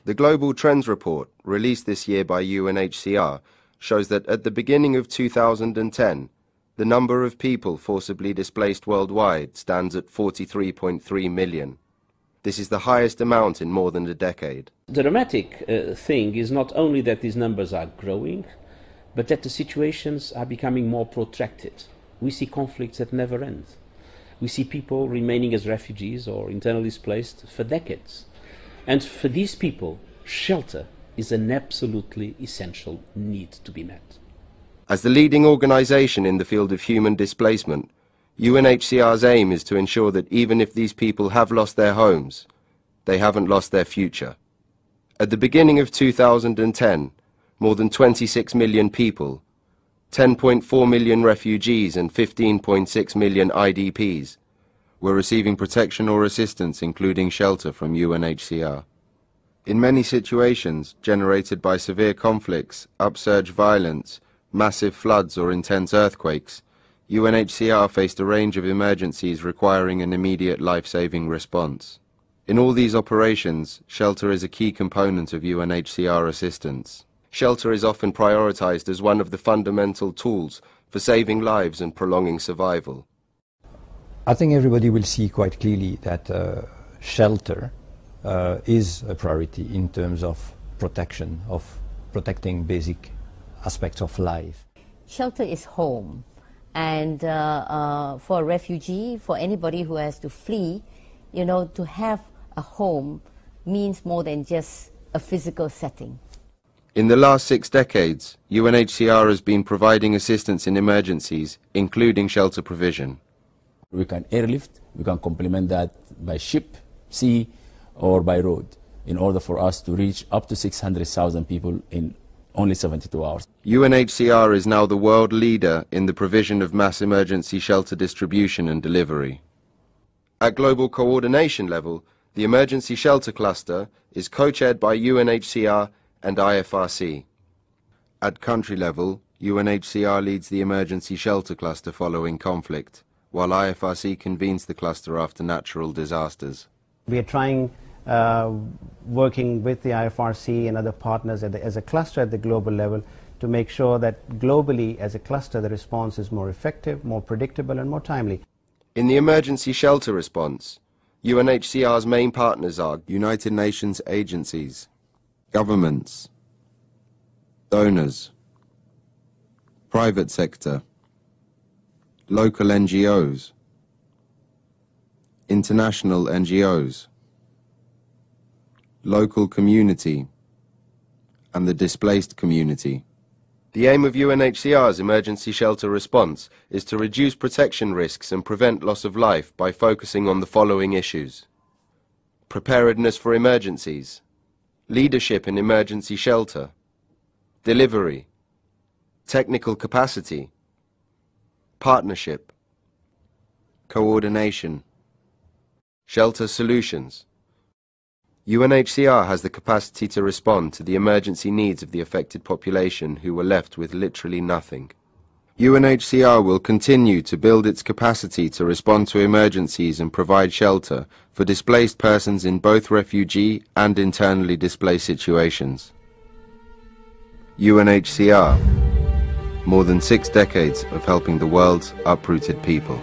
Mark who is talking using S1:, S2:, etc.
S1: The Global Trends Report, released this year by UNHCR, shows that at the beginning of 2010, the number of people forcibly displaced worldwide stands at 43.3 million. This is the highest amount in more than a decade.
S2: The dramatic thing is not only that these numbers are growing, but that the situations are becoming more protracted. We see conflicts that never end. We see people remaining as refugees or internally displaced for decades. And for these people, shelter is an absolutely essential need to be met.
S1: As the leading organization in the field of human displacement, UNHCR's aim is to ensure that even if these people have lost their homes, they haven't lost their future. At the beginning of 2010, more than 26 million people, 10.4 million refugees and 15.6 million IDPs were receiving protection or assistance, including shelter from UNHCR. In many situations generated by severe conflicts, upsurge violence, massive floods or intense earthquakes, UNHCR faced a range of emergencies requiring an immediate life-saving response. In all these operations, shelter is a key component of UNHCR assistance. Shelter is often prioritized as one of the fundamental tools for saving lives and prolonging survival.
S3: I think everybody will see quite clearly that shelter is a priority in terms of protection, of protecting basic aspects of life.
S4: Shelter is home, and for a refugee, for anybody who has to flee, to have a home means more than just a physical setting.
S1: In the last 6 decades, UNHCR has been providing assistance in emergencies, including shelter provision.
S5: We can airlift, we can complement that by ship, sea, or by road, in order for us to reach up to 600,000 people in only 72 hours.
S1: UNHCR is now the world leader in the provision of mass emergency shelter distribution and delivery. At global coordination level, the Emergency Shelter Cluster is co-chaired by UNHCR and IFRC. At country level, UNHCR leads the Emergency Shelter Cluster following conflict, while IFRC convenes the cluster after natural disasters.
S6: We are trying, working with the IFRC and other partners as a cluster at the global level to make sure that globally as a cluster the response is more effective, more predictable and more timely.
S1: In the emergency shelter response, UNHCR's main partners are United Nations agencies, governments, donors, private sector, local NGOs, international NGOs, local community, and the displaced community. The aim of UNHCR's emergency shelter response is to reduce protection risks and prevent loss of life by focusing on the following issues: preparedness for emergencies, leadership in emergency shelter, delivery, technical capacity, partnership, coordination, shelter solutions. UNHCR has the capacity to respond to the emergency needs of the affected population who were left with literally nothing. UNHCR will continue to build its capacity to respond to emergencies and provide shelter for displaced persons in both refugee and internally displaced situations. UNHCR, more than 6 decades of helping the world's uprooted people.